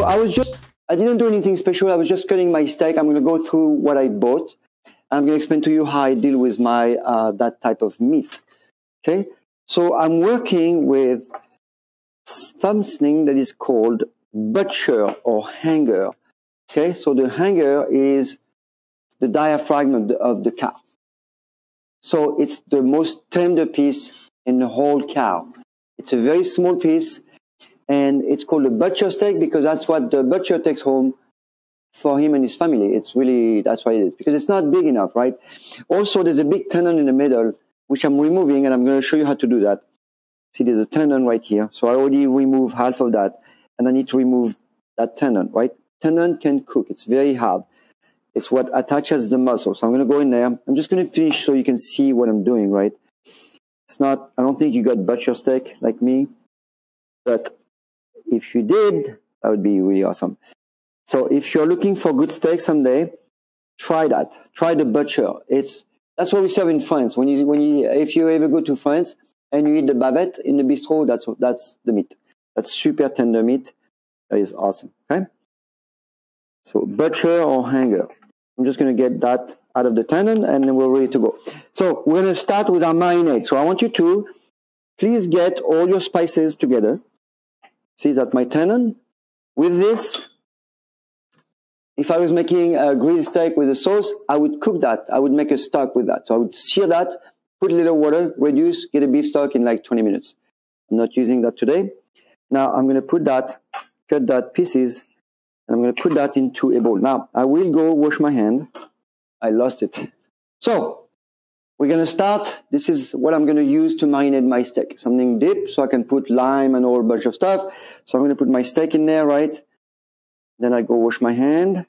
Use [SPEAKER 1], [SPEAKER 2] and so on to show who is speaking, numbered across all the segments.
[SPEAKER 1] I didn't do anything special. I was just cutting my steak. I'm going to go through what I bought. I'm going to explain to you how I deal with my that type of meat. Okay, so I'm working with something that is called butcher or hanger. Okay, so the hanger is the diaphragm of the cow. So it's the most tender piece in the whole cow. It's a very small piece, and it's called a butcher steak because that's what the butcher takes home for him and his family. It's really, that's why it is, because it's not big enough, right? Also, there's a big tendon in the middle, which I'm removing, and I'm going to show you how to do that. See, there's a tendon right here. So I already removed half of that, and I need to remove that tendon, right? Tendon can cook. It's very hard. It's what attaches the muscle. So I'm going to go in there. I'm just going to finish so you can see what I'm doing, right? It's not, I don't think you got butcher steak like me, but if you did, that would be really awesome. So if you're looking for good steak someday, try that. Try the butcher. That's what we serve in France. If you ever go to France and you eat the bavette in the bistro, that's the meat. That's super tender meat. That is awesome. Okay. So butcher or hanger. I'm just going to get that out of the tendon, and then we're ready to go. So we're going to start with our marinade. So I want you to please get all your spices together. See, that's my tendon. With this, if I was making a grilled steak with a sauce, I would cook that. I would make a stock with that. So I would sear that, put a little water, reduce, get a beef stock in like 20 minutes. I'm not using that today. Now I'm going to put that, cut that pieces, and I'm going to put that into a bowl. Now, I will go wash my hand. I lost it. So, we're going to start. This is what I'm going to use to marinate my steak. Something deep, so I can put lime and a whole bunch of stuff. So I'm going to put my steak in there, right? Then I go wash my hand.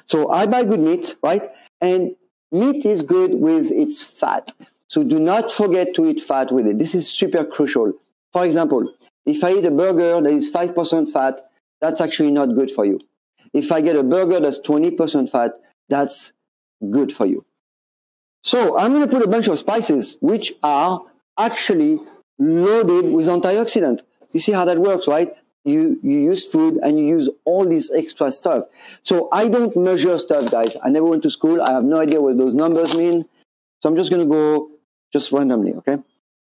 [SPEAKER 1] So I buy good meat, right? And meat is good with its fat. So do not forget to eat fat with it. This is super crucial. For example, if I eat a burger that is 5% fat, that's actually not good for you. If I get a burger that's 20% fat, that's good for you. So I'm going to put a bunch of spices, which are actually loaded with antioxidant. You see how that works, right? You use food and you use all this extra stuff. So I don't measure stuff, guys. I never went to school. I have no idea what those numbers mean. So I'm just going to go just randomly, okay?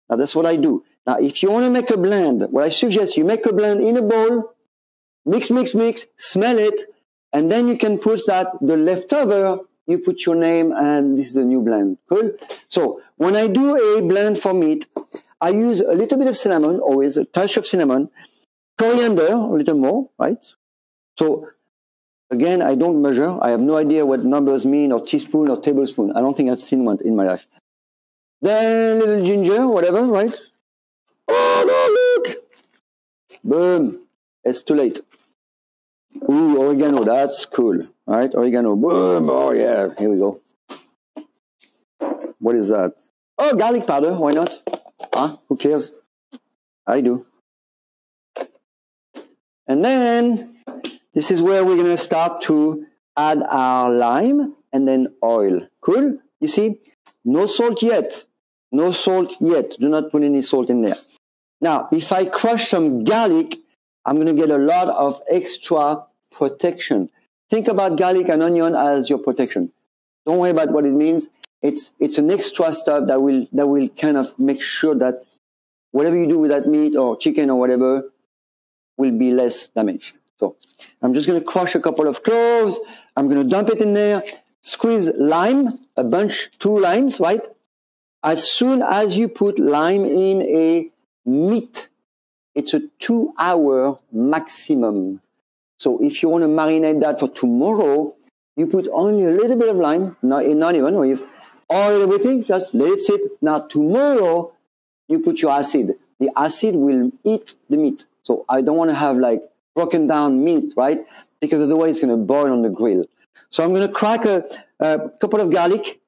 [SPEAKER 1] Now that's what I do. Now, if you want to make a blend, what I suggest, you make a blend in a bowl, mix, mix, mix, smell it, and then you can put the leftover, you put your name, and this is a new blend. Cool? So when I do a blend for meat, I use a little bit of cinnamon, always a touch of cinnamon, coriander, a little more, right? So again, I don't measure. I have no idea what numbers mean, or teaspoon or tablespoon. I don't think I've seen one in my life. Then a little ginger, whatever, right? Oh, no, look! Boom. It's too late. Ooh, oregano, that's cool. All right, oregano, boom, oh yeah, here we go. What is that? Oh, garlic powder, why not? Huh? Who cares? I do. And then, this is where we're going to start to add our lime and then oil. Cool? You see? No salt yet. No salt yet. Do not put any salt in there. Now, if I crush some garlic, I'm going to get a lot of extra protection. Think about garlic and onion as your protection. Don't worry about what it means. It's an extra stuff that will kind of make sure that whatever you do with that meat or chicken or whatever will be less damaged. So I'm just going to crush a couple of cloves. I'm going to dump it in there. Squeeze lime, a bunch, 2 limes, right? As soon as you put lime in a meat, it's a 2-hour maximum. So if you want to marinate that for tomorrow, you put only a little bit of lime, not even, or you oil everything, just let it sit. Now tomorrow, you put your acid. The acid will eat the meat. So I don't want to have like broken down meat, right? Because otherwise it's going to boil on the grill. So I'm going to crack a couple of garlic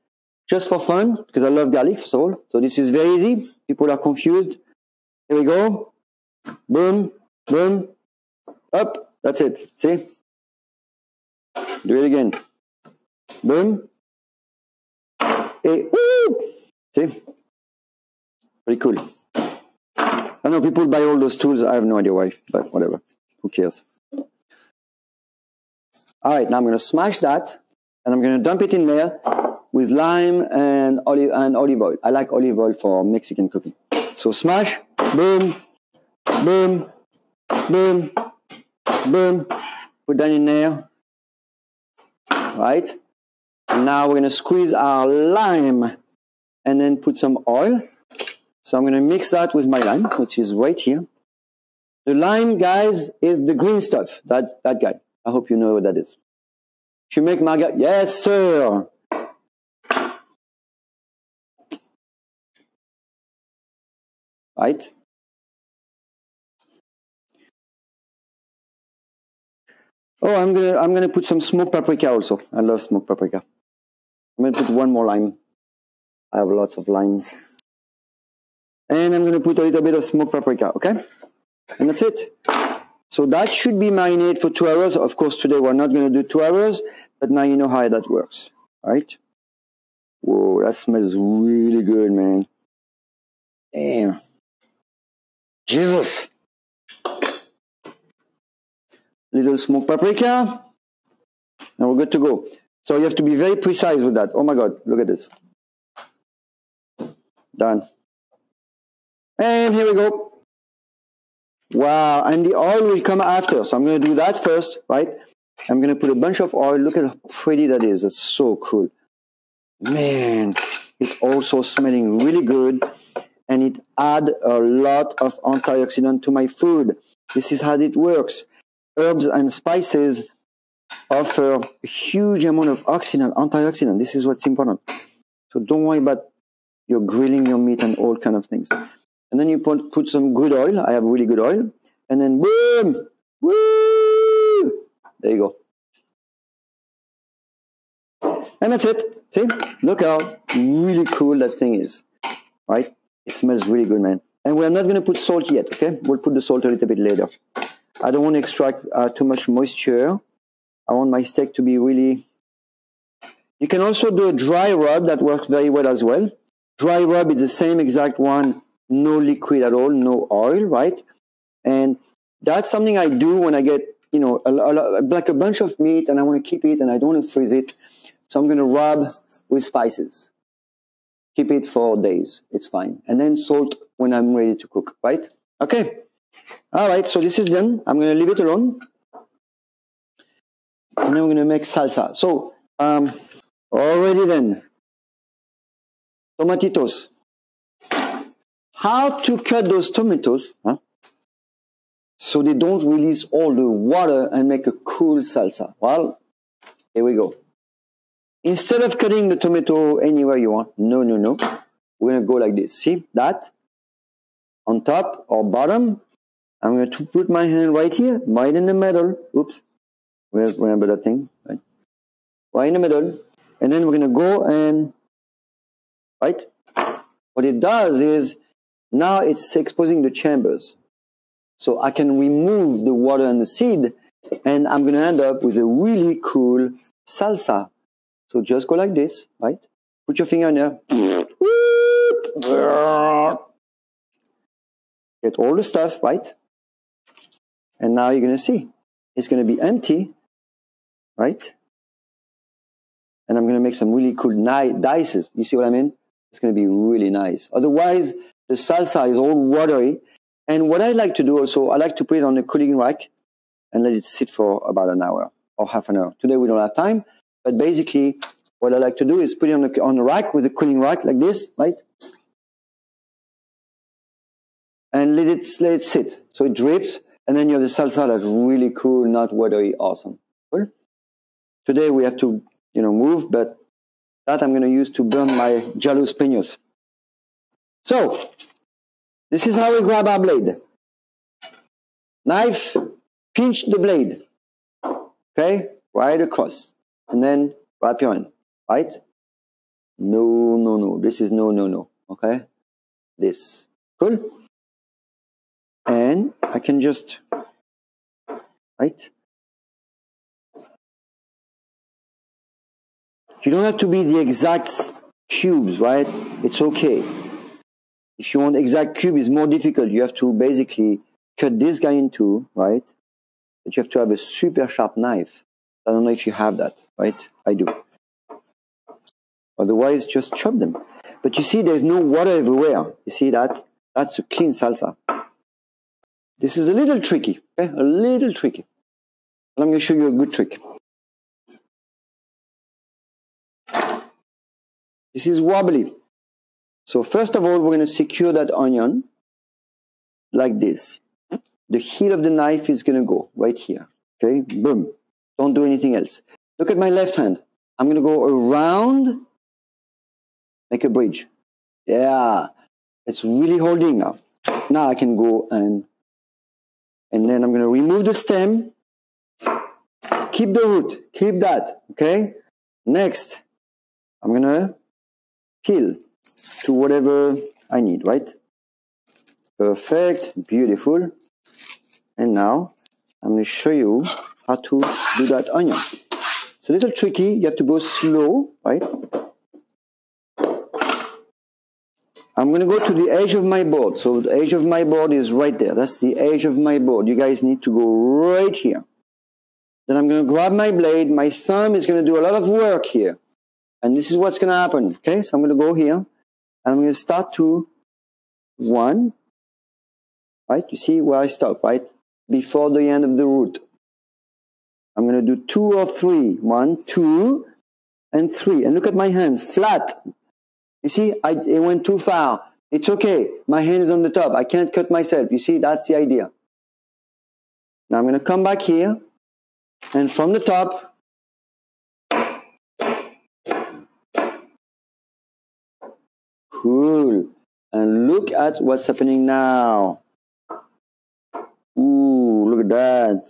[SPEAKER 1] just for fun, because I love garlic, first of all. So this is very easy. People are confused. Here we go. Boom, boom, up. That's it. See? Do it again. Boom. Hey, woo! See? Pretty cool. I know people buy all those tools. I have no idea why, but whatever. Who cares? All right, now I'm going to smash that, and I'm going to dump it in there with lime and olive oil. I like olive oil for Mexican cooking. So smash, boom, boom, boom, boom. Put that in there. Right? And now we're going to squeeze our lime and then put some oil. So I'm going to mix that with my lime, which is right here. The lime, guys, is the green stuff. That guy. I hope you know what that is. If you make margarita, yes, sir. Right? Oh, I'm gonna put some smoked paprika also. I love smoked paprika. I'm gonna put one more lime. I have lots of limes. And I'm gonna put a little bit of smoked paprika, okay? And that's it. So that should be marinated for 2 hours. Of course, today we're not going to do 2 hours, but now you know how that works, right? Whoa, that smells really good, man. Damn. Jesus. Little smoked paprika. And we're good to go. So you have to be very precise with that. Oh my God, look at this. Done. And here we go. Wow, and the oil will come after. So I'm going to do that first, right? I'm going to put a bunch of oil. Look at how pretty that is. That's so cool. Man, it's also smelling really good. And it adds a lot of antioxidant to my food. This is how it works. Herbs and spices offer a huge amount of antioxidant. This is what's important. So don't worry about your grilling your meat and all kind of things. And then you put some good oil. I have really good oil. And then boom! Woo! There you go. And that's it. See? Look how really cool that thing is. Right? It smells really good, man. And we're not going to put salt yet, okay? We'll put the salt a little bit later. I don't want to extract too much moisture. I want my steak to be really... You can also do a dry rub. That works very well as well. Dry rub is the same exact one. No liquid at all, no oil, right? And that's something I do when I get, you know, like a bunch of meat and I want to keep it and I don't want to freeze it. So I'm going to rub with spices. Keep it for days. It's fine. And then salt when I'm ready to cook, right? Okay. All right. So this is done. I'm going to leave it alone. And then we're going to make salsa. So, already then. Tomatitos. How to cut those tomatoes so they don't release all the water and make a cool salsa. Well, here we go. Instead of cutting the tomato anywhere you want, no. We're going to go like this. See that? On top or bottom. I'm going to put my hand right here, right in the middle. Oops. Remember that thing? Right in the middle. And then we're going to go and, right? What it does is, now it's exposing the chambers. So I can remove the water and the seed, and I'm going to end up with a really cool salsa. So just go like this, right? Put your finger in there. Get all the stuff, right? And now you're going to see. It's going to be empty, right? And I'm going to make some really cool dices. You see what I mean? It's going to be really nice. Otherwise, the salsa is all watery. And what I like to do also, I like to put it on a cooling rack and let it sit for about an hour or half an hour. Today we don't have time, but basically what I like to do is put it on a rack with a cooling rack like this, right? And let it sit. So it drips, and then you have the salsa that's really cool, not watery, awesome. Cool? Today we have to, move, but that I'm going to use to burn my jalapenos. So, this is how we grab our blade. Knife, pinch the blade. Okay? Right across. And then wrap your hand. Right? No. This is no. Okay? This. Cool? And I can just, right? You don't have to be the exact cubes, right? It's okay. If you want exact cube, it's more difficult. You have to basically cut this guy in two, right? But you have to have a super sharp knife. I don't know if you have that, right? I do. Otherwise, just chop them. But you see, there's no water everywhere. You see that? That's a clean salsa. This is a little tricky, okay? A little tricky. But I'm going to show you a good trick. This is wobbly. So first of all, we're going to secure that onion like this. The heel of the knife is going to go right here. Okay, boom. Don't do anything else. Look at my left hand. I'm going to go around, make a bridge. Yeah, it's really holding now. Now I can go and then I'm going to remove the stem. Keep the root. Keep that. Okay. Next, I'm going to peel to whatever I need, right? Perfect. Beautiful. And now I'm going to show you how to do that onion. It's a little tricky. You have to go slow, right? I'm going to go to the edge of my board. So the edge of my board is right there. That's the edge of my board. You guys need to go right here. Then I'm going to grab my blade. My thumb is going to do a lot of work here. And this is what's going to happen. Okay, so I'm going to go here. And I'm going to start to 1. Right, you see where I stop, right? Before the end of the root. I'm going to do 2 or 3. 1, 2, and 3. And look at my hand, flat. You see, it went too far. It's okay. My hand is on the top. I can't cut myself. You see, that's the idea. Now I'm going to come back here. And from the top, cool. And look at what's happening now. Ooh, look at that.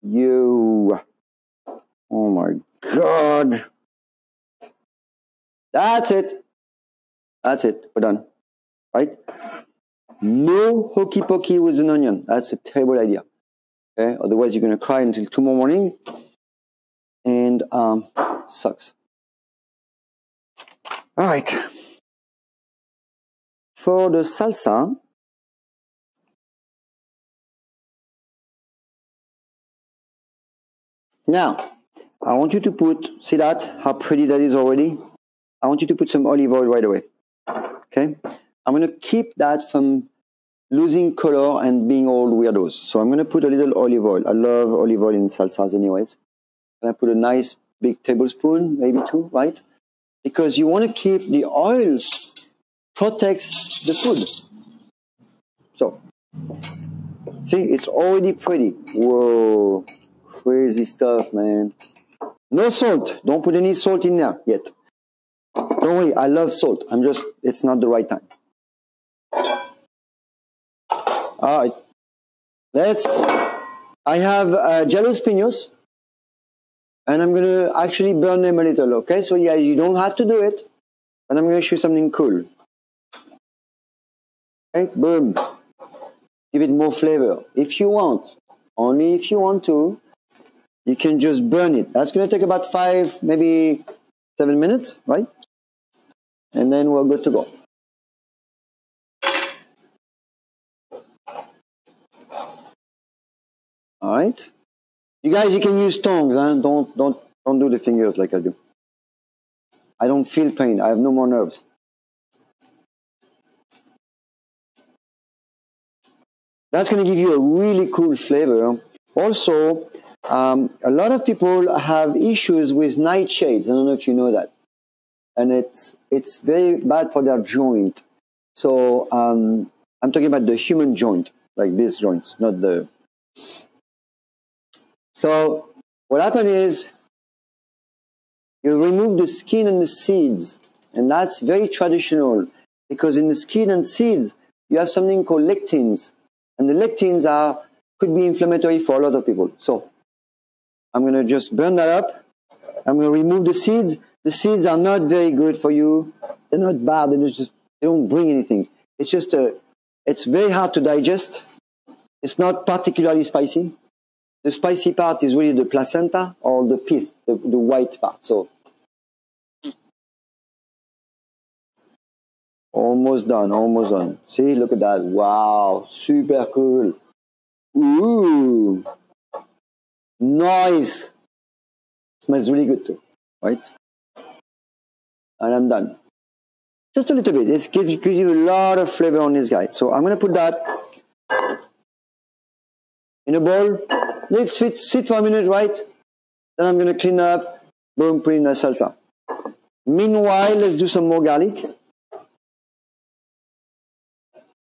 [SPEAKER 1] You. Oh my God. That's it. That's it. We're done. Right? No hokey pokey with an onion. That's a terrible idea. Okay? Otherwise, you're going to cry until tomorrow morning. And sucks. All right. For the salsa, now, I want you to put, see that? How pretty that is already? I want you to put some olive oil right away. Okay? I'm going to keep that from losing color and being all weirdos. So I'm going to put a little olive oil. I love olive oil in salsas anyways. And I put a nice big tablespoon, maybe 2, right? Because you want to keep the oil protects the food. So, see, it's already pretty. Whoa, crazy stuff, man. No salt. Don't put any salt in there yet. Don't worry, I love salt. It's not the right time. All right. I have jalapenos, and I'm going to actually burn them a little, okay? So yeah, you don't have to do it, but I'm going to show you something cool. Okay, boom. Give it more flavor. If you want, only if you want to, you can just burn it. That's going to take about 5, maybe 7 minutes, right? And then we're good to go. All right. You guys, you can use tongs, huh? Don't do the fingers like I do. I don't feel pain. I have no more nerves. That's going to give you a really cool flavor. Also, a lot of people have issues with nightshades. I don't know if you know that. And it's very bad for their joint. So I'm talking about the human joint, like these joints, not the... So what happened is you remove the skin and the seeds. And that's very traditional because in the skin and seeds, you have something called lectins. And the lectins could be inflammatory for a lot of people. So I'm going to just burn that up. I'm going to remove the seeds. The seeds are not very good for you. They're not bad. They don't bring anything. It's just it's very hard to digest. It's not particularly spicy. The spicy part is really the placenta or the pith, the white part. So almost done, almost done. See, look at that. Wow, super cool. Ooh, nice. Smells really good too, right? And I'm done. Just a little bit. It gives you a lot of flavor on this guy. So I'm going to put that in a bowl. Let it sit for a minute, right? Then I'm going to clean up. Boom, put in the salsa. Meanwhile, let's do some more garlic.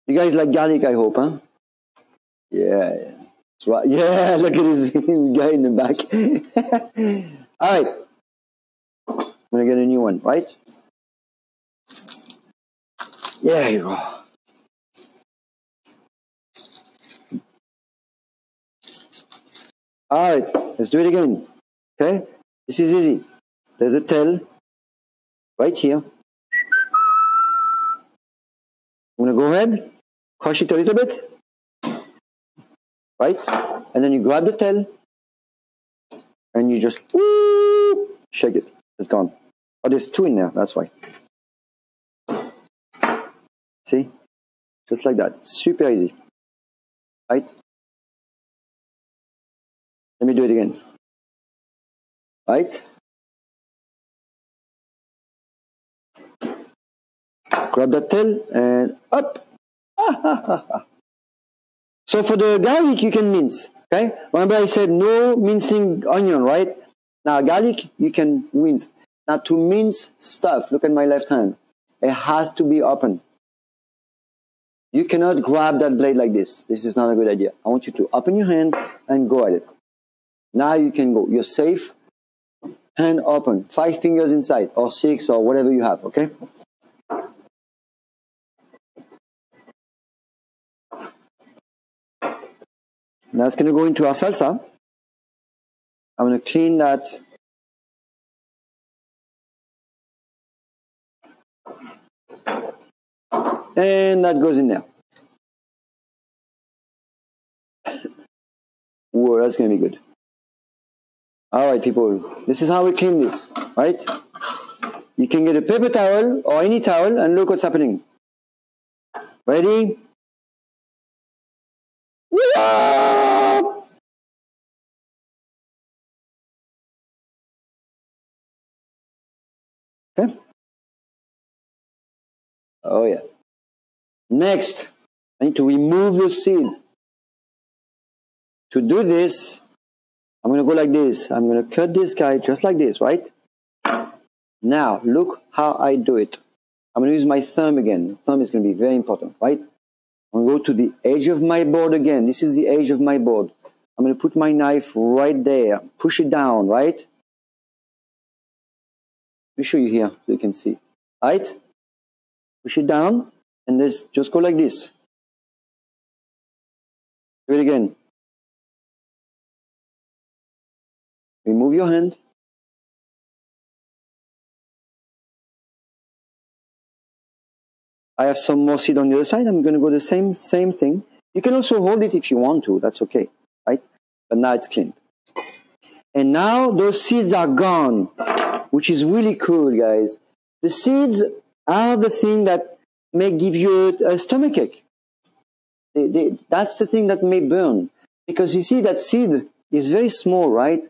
[SPEAKER 1] You guys like garlic, I hope, huh? Yeah. That's right. Yeah, look at this guy in the back. All right. I'm going to get a new one, right? There you go. All right, let's do it again. Okay, this is easy. There's a tail right here. I'm gonna go ahead, crush it a little bit, right? And then you grab the tail and you just shake it. It's gone. Oh, there's two in there. That's why. See, just like that. Super easy, right? Let me do it again. Right? Grab that tail and up. So for the garlic, you can mince. Okay? Remember I said no mincing onion, right? Now garlic, you can mince. Now to mince stuff, look at my left hand. It has to be open. You cannot grab that blade like this. This is not a good idea. I want you to open your hand and go at it. Now you can go. You're safe. Hand open. 5 fingers inside, or 6, or whatever you have, okay? Now it's going to go into our salsa. I'm going to clean that. And that goes in there. Whoa, that's going to be good. All right, people. This is how we clean this, right? You can get a paper towel or any towel and look what's happening. Ready? Okay. Oh, yeah. Next, I need to remove the seeds. To do this, I'm going to go like this. I'm going to cut this guy just like this, right? Now, look how I do it. I'm going to use my thumb again. The thumb is going to be very important, right? I'm going to go to the edge of my board again. This is the edge of my board. I'm going to put my knife right there. Push it down, right? Let me show you here so you can see. Right? Push it down, and let's just go like this. Do it again. Remove your hand. I have some more seed on the other side. I'm going to go the same thing. You can also hold it if you want to. That's okay, right? But now it's clean. And now those seeds are gone, which is really cool, guys. The seeds are the thing that may give you a stomachache. That's the thing that may burn. Because you see that seed is very small, right?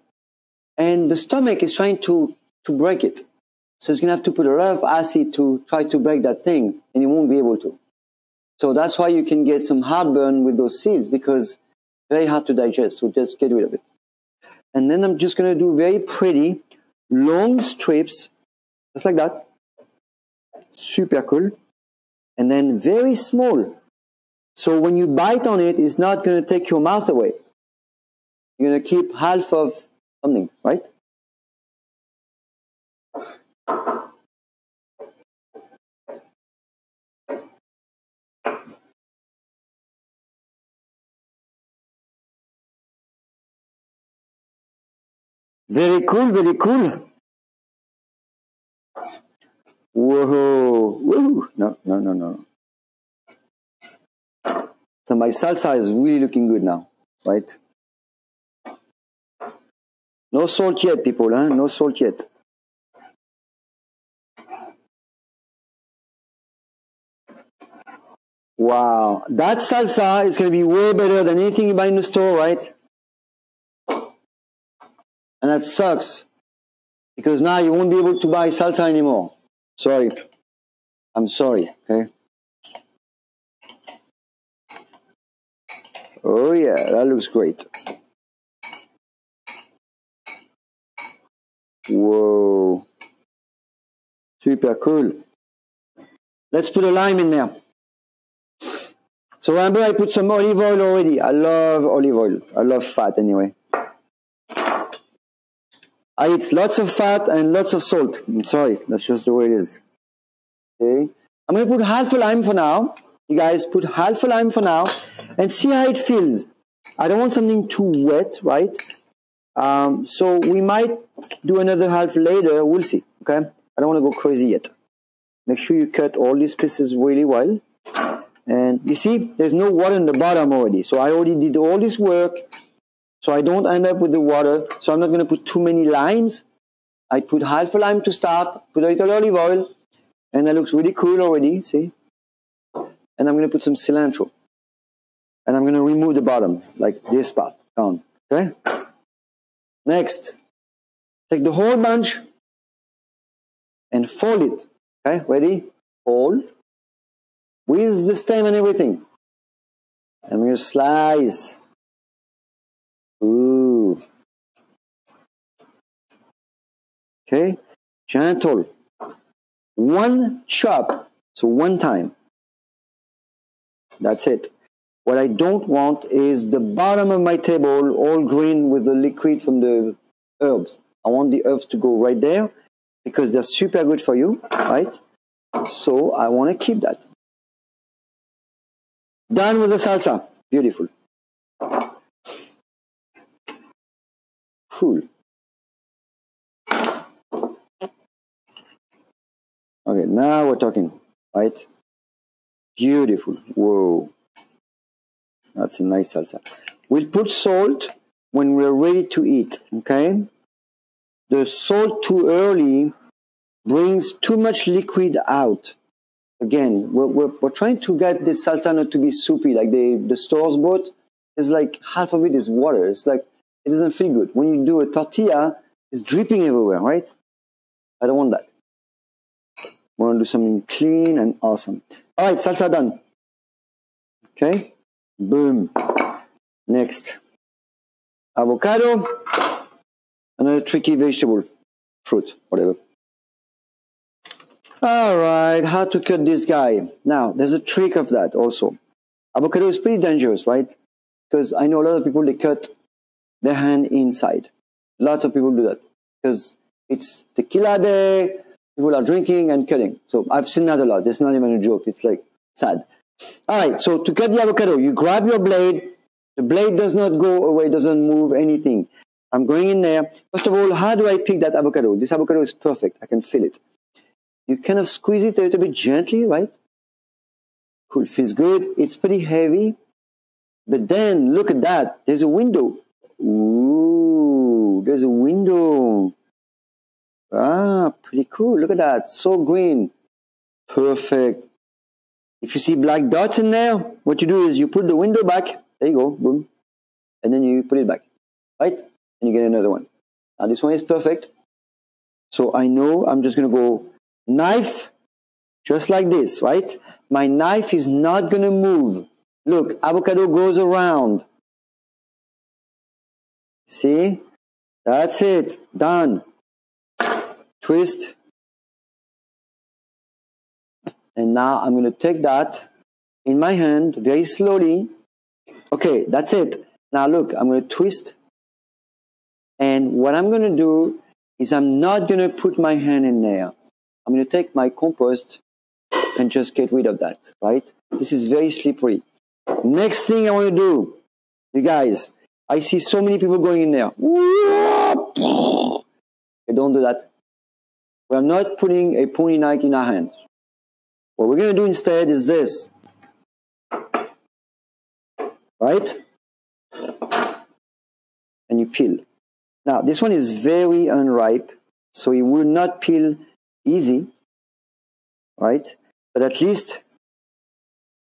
[SPEAKER 1] And the stomach is trying to break it. So it's going to have to put a lot of acid to try to break that thing, and it won't be able to. So that's why you can get some heartburn with those seeds, because very hard to digest. So just get rid of it. And then I'm just going to do very pretty, long strips, just like that. Super cool. And then very small. So when you bite on it, it's not going to take your mouth away. You're going to keep half of something, right? Very cool, very cool. Whoa, whoa. No. So my salsa is really looking good now, right? No salt yet, people, huh? No salt yet. Wow, that salsa is going to be way better than anything you buy in the store, right? And that sucks because now you won't be able to buy salsa anymore. Sorry. I'm sorry, okay? Oh yeah, that looks great. Whoa. Super cool. Let's put a lime in there. So remember, I put some olive oil already. I love olive oil. I love fat anyway. I eat lots of fat and lots of salt. I'm sorry, that's just the way it is. Okay. I'm going to put half a lime for now. You guys put half a lime for now and see how it feels. I don't want something too wet, right? So we might do another half later. We'll see, okay? I don't want to go crazy yet. Make sure you cut all these pieces really well. And you see, there's no water in the bottom already. So I already did all this work. So I don't end up with the water. So I'm not going to put too many limes. I put half a lime to start, put a little olive oil, and that looks really cool already, see? And I'm going to put some cilantro. And I'm going to remove the bottom, like this part, down, okay? Next, take the whole bunch and fold it, okay? Ready? Fold. With the stem and everything. I'm going to slice. Ooh. Okay, gentle. One chop, so one time. That's it. What I don't want is the bottom of my table all green with the liquid from the herbs. I want the herbs to go right there because they're super good for you, right? So I want to keep that. Done with the salsa. Beautiful. Cool. Okay, now we're talking, right? Beautiful. Whoa. That's a nice salsa. We'll put salt when we're ready to eat, okay? The salt too early brings too much liquid out. Again, we're trying to get this salsa not to be soupy like the stores bought. It's like half of it is water. It's like, it doesn't feel good. When you do a tortilla, it's dripping everywhere, right? I don't want that. We want to do something clean and awesome. All right, salsa done. Okay, boom. Next, avocado, another tricky vegetable, fruit, whatever. All right, how to cut this guy. Now, there's a trick of that also. Avocado is pretty dangerous, right? Because I know a lot of people, they cut their hand inside. Lots of people do that because it's tequila day. People are drinking and cutting. So I've seen that a lot. It's not even a joke. It's like sad. All right. So to cut the avocado, you grab your blade. The blade does not go away, doesn't move anything. I'm going in there. First of all, how do I pick that avocado? This avocado is perfect. I can feel it. You kind of squeeze it a little bit gently, right? Cool. Feels good. It's pretty heavy. But then look at that. There's a window. Ooh, there's a window. Ah, pretty cool. Look at that. So green. Perfect. If you see black dots in there, what you do is you put the window back. There you go. Boom. And then you put it back. Right? And you get another one. Now this one is perfect. So I know I'm just going to go knife just like this, right? My knife is not going to move. Look, avocado goes around. See? That's it. Done. Twist. And now I'm going to take that in my hand very slowly. Okay, that's it. Now look, I'm going to twist. And what I'm going to do is I'm not going to put my hand in there. I'm going to take my compost and just get rid of that, right? This is very slippery. Next thing I want to do, you guys, I see so many people going in there. Don't do that. We're not putting a pony knife in our hands. What we're going to do instead is this. Right? And you peel. Now, this one is very unripe, so it will not peel easy. Right? But at least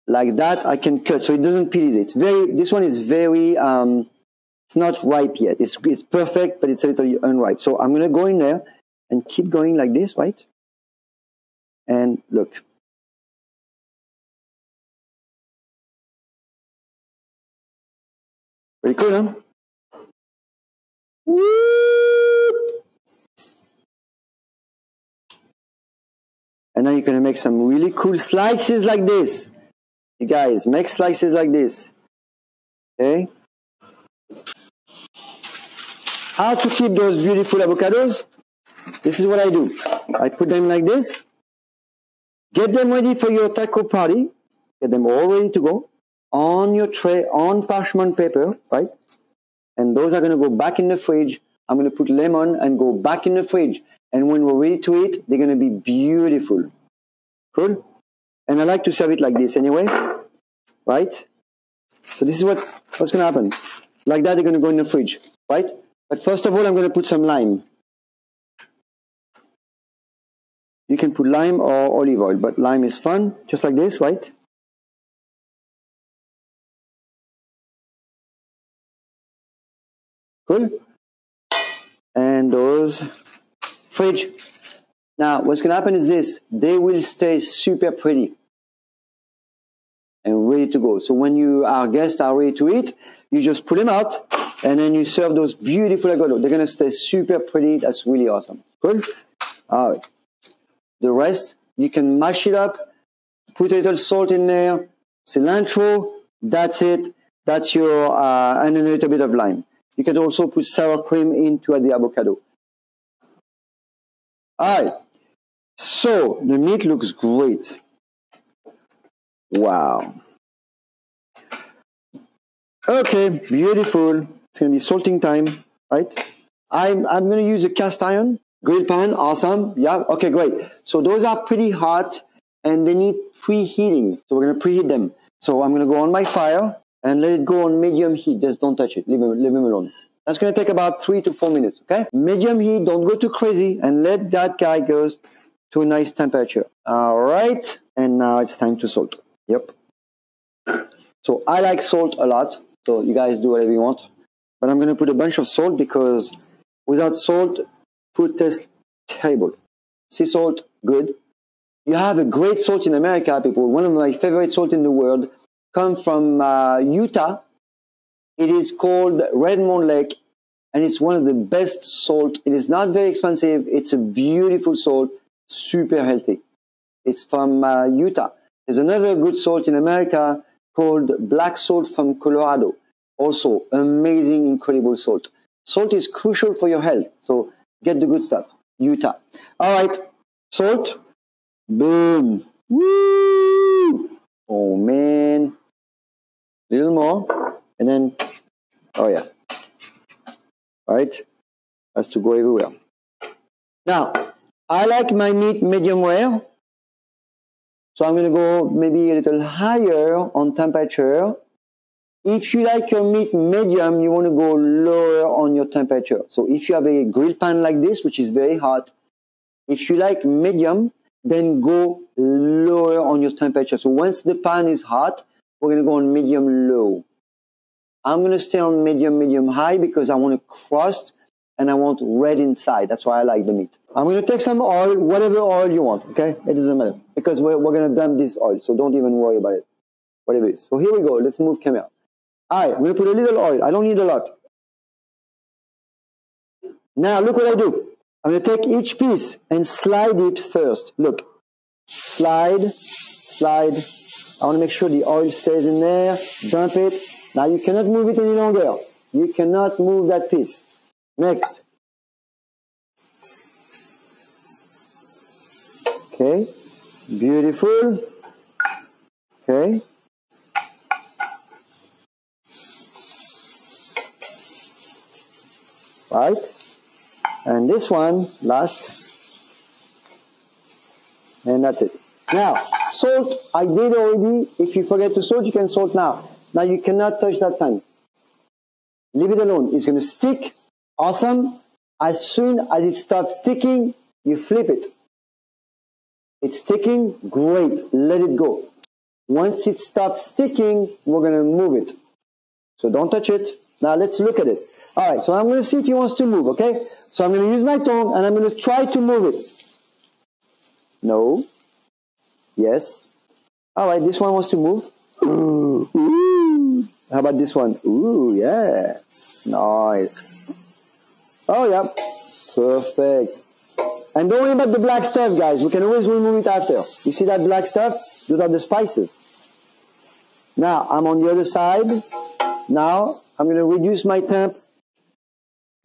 [SPEAKER 1] like that, I can cut. So it doesn't peel easy. This one is very, it's not ripe yet. It's perfect, but it's a little unripe. So I'm going to go in there and keep going like this, right? And look. Pretty cool, huh? Woo! And now you're going to make some really cool slices like this. You guys, make slices like this. Okay? How to keep those beautiful avocados? This is what I do. I put them like this. Get them ready for your taco party. Get them all ready to go. On your tray, on parchment paper, right? And those are going to go back in the fridge. I'm going to put lemon and go back in the fridge. And when we're ready to eat, they're going to be beautiful. Cool? And I like to serve it like this anyway, right? So this is what's going to happen. Like that, they're going to go in the fridge, right? But first of all, I'm going to put some lime. You can put lime or olive oil, but lime is fun, just like this, right? Cool. And those fridge. Now, what's going to happen is this. They will stay super pretty and ready to go. So when our guests are ready to eat, you just pull them out and then you serve those beautiful avocado. They're going to stay super pretty. That's really awesome. Cool. All right. The rest, you can mash it up, put a little salt in there, cilantro. That's it. That's your, and a little bit of lime. You can also put sour cream into the avocado. All right. So the meat looks great. Wow. Okay, beautiful. It's going to be salting time, right? I'm going to use a cast iron grill pan. Awesome. Yeah. Okay, great. So those are pretty hot and they need preheating. So we're going to preheat them. So I'm going to go on my fire and let it go on medium heat. Just don't touch it. Leave them alone. That's going to take about 3 to 4 minutes. Okay. Medium heat. Don't go too crazy and let that guy go to a nice temperature. All right. And now it's time to salt. Yep. So I like salt a lot. So you guys do whatever you want. But I'm going to put a bunch of salt because without salt, food tastes terrible. Sea salt, good. You have a great salt in America, people. One of my favorite salt in the world comes from Utah. It is called Redmond Lake, and it's one of the best salt. It is not very expensive. It's a beautiful salt, super healthy. It's from Utah. There's another good salt in America called black salt from Colorado. Also, amazing, incredible salt. Salt is crucial for your health, so get the good stuff. Utah. All right, salt. Boom. Woo! Oh, man. A little more. And then, oh, yeah. All right. Has to go everywhere. Now, I like my meat medium rare. So I'm going to go maybe a little higher on temperature. If you like your meat medium, you want to go lower on your temperature. So if you have a grill pan like this, which is very hot, if you like medium, then go lower on your temperature. So once the pan is hot, we're going to go on medium low. I'm going to stay on medium high because I want a crust and I want red inside. That's why I like the meat. I'm going to take some oil, whatever oil you want, okay? It doesn't matter because we're going to dump this oil. So don't even worry about it, whatever it is. So here we go. Let's move camera. All right, I'm going to put a little oil. I don't need a lot. Now, look what I do. I'm going to take each piece and slide it first. Look. Slide, slide. I want to make sure the oil stays in there. Dump it. Now, you cannot move it any longer. You cannot move that piece. Next. Okay. Beautiful. Okay. Right? And this one, last. And that's it. Now, salt, I did already. If you forget to salt, you can salt now. Now you cannot touch that pan. Leave it alone. It's going to stick. Awesome. As soon as it stops sticking, you flip it. It's sticking. Great. Let it go. Once it stops sticking, we're going to move it. So don't touch it. Now let's look at it. All right, so I'm going to see if he wants to move, okay? So I'm going to use my tongue and I'm going to try to move it. No. Yes. All right, this one wants to move. Ooh. Ooh. How about this one? Ooh, yeah. Nice. Oh, yeah. Perfect. And don't worry about the black stuff, guys. We can always remove it after. You see that black stuff? Those are the spices. Now, I'm on the other side. Now, I'm going to reduce my temp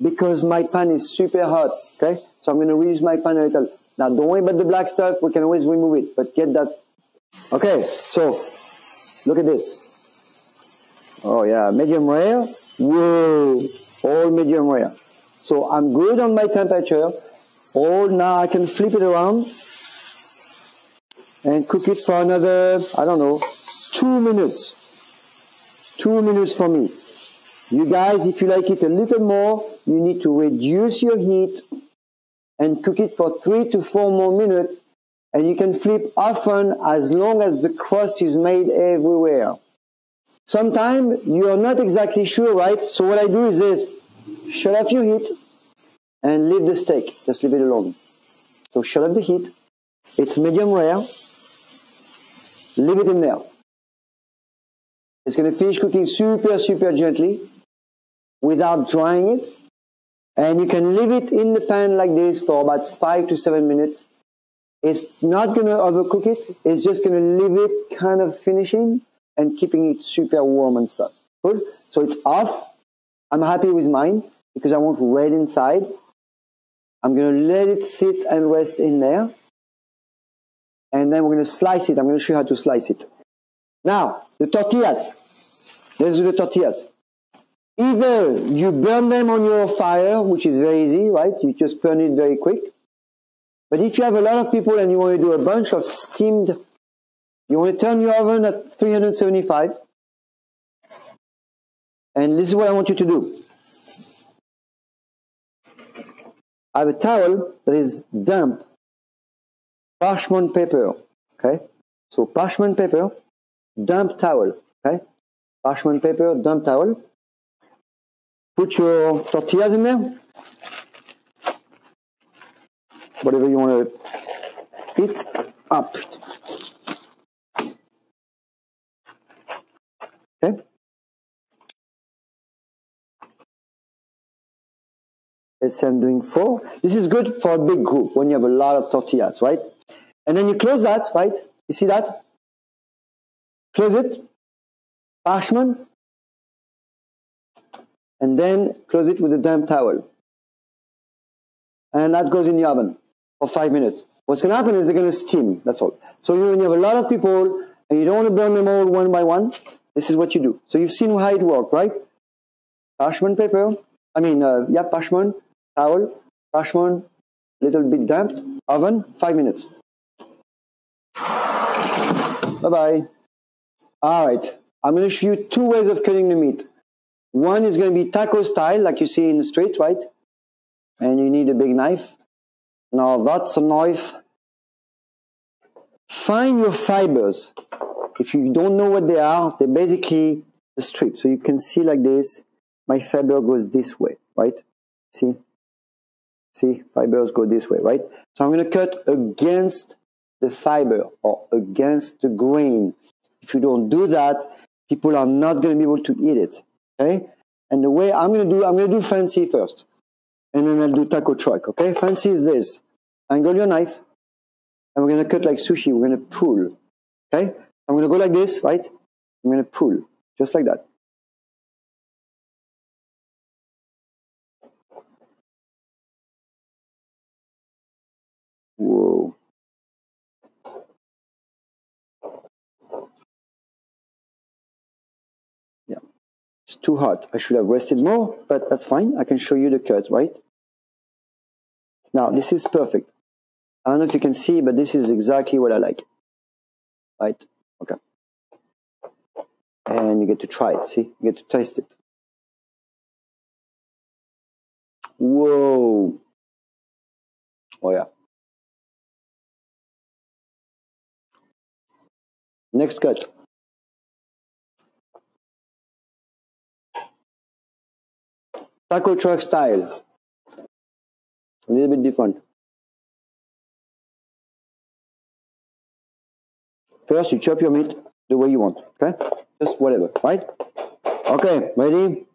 [SPEAKER 1] because my pan is super hot, okay? So I'm going to reduce my pan a little. Now, don't worry about the black stuff. We can always remove it, but get that. Okay, so look at this. Oh, yeah, medium rare. Whoa, all medium rare. So I'm good on my temperature. Oh, now I can flip it around and cook it for another, I don't know, 2 minutes. 2 minutes for me. You guys, if you like it a little more, you need to reduce your heat and cook it for 3 to 4 more minutes. And you can flip often as long as the crust is made everywhere. Sometimes you are not exactly sure, right? So what I do is this. Shut off your heat and leave the steak. Just leave it alone. So shut off the heat. It's medium rare. Leave it in there. It's going to finish cooking super, super gently without drying it. And you can leave it in the pan like this for about 5 to 7 minutes. It's not going to overcook it. It's just going to leave it kind of finishing and keeping it super warm and stuff. Good. So it's off. I'm happy with mine because I want red inside. I'm going to let it sit and rest in there. And then we're going to slice it. I'm going to show you how to slice it. Now, the tortillas. Let's do the tortillas. Either you burn them on your fire, which is very easy, right? You just burn it very quick. But if you have a lot of people and you want to do a bunch of steamed, you want to turn your oven at 375. And this is what I want you to do. I have a towel that is damp. Parchment paper, okay? So parchment paper, damp towel, okay? Parchment paper, damp towel. Put your tortillas in there. Whatever you want to eat up. Okay? Let's say I'm doing 4. This is good for a big group when you have a lot of tortillas, right? And then you close that, right? You see that? Close it. Parchment. And then close it with a damp towel. And that goes in the oven for 5 minutes. What's going to happen is they're going to steam. That's all. So when you have a lot of people and you don't want to burn them all one by one, this is what you do. So you've seen how it works, right? Parchment paper. Parchment, towel, parchment, little bit damped, oven, 5 minutes. Bye-bye. All right. I'm going to show you 2 ways of cutting the meat. One is going to be taco style, like you see in the street, right? And you need a big knife. Now that's a knife. Find your fibers. If you don't know what they are, they're basically the strip. So you can see like this, my fiber goes this way, right? See? See, fibers go this way, right? So I'm going to cut against the fiber or against the grain. If you don't do that, people are not going to be able to eat it, okay? And the way I'm going to do fancy first. And then I'll do taco truck, okay? Fancy is this. Angle your knife. And we're going to cut like sushi. We're going to pull, okay? I'm going to go like this, right? I'm going to pull, just like that. Whoa. Yeah. It's too hot. I should have rested more, but that's fine. I can show you the cut, right? Now, this is perfect. I don't know if you can see, but this is exactly what I like. Right? Okay. And you get to try it, see? You get to taste it. Whoa. Oh, yeah. Next cut. taco truck style. A little bit different. First, you chop your meat the way you want, okay? Just whatever, right? Okay, ready?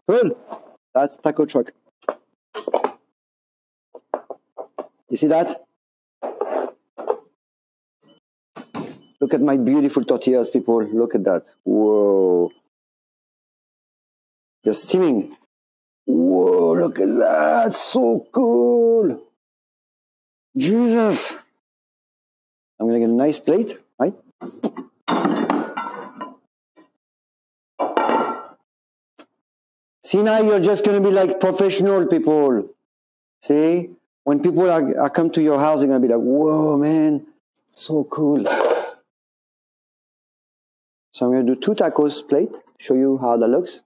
[SPEAKER 1] Good. That's taco truck. You see that? Look at my beautiful tortillas, people. Look at that. Whoa. They're steaming. Whoa, look at that. So cool. Jesus. I'm going to get a nice plate, right? See, now you're just going to be like professional people. See? When people are come to your house, they're going to be like, whoa, man. So cool. So I'm going to do 2 tacos plate. Show you how that looks.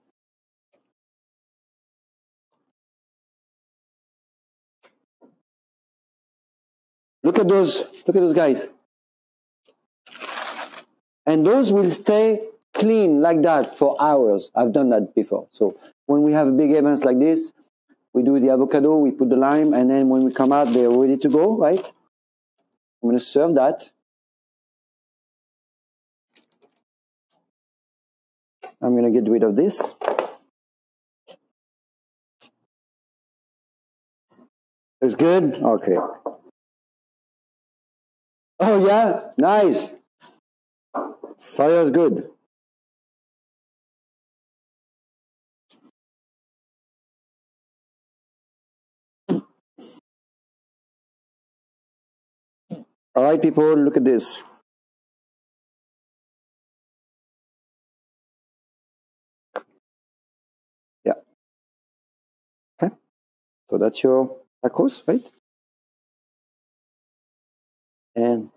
[SPEAKER 1] Look at those guys. And those will stay clean like that for hours. I've done that before. So when we have big events like this, we do the avocado, we put the lime, and then when we come out, they're ready to go, right? I'm going to serve that. I'm going to get rid of this. Looks good? Okay. Oh, yeah? Nice. Fire's good. All right, people, look at this. Yeah. Okay. So that's your tacos, right? And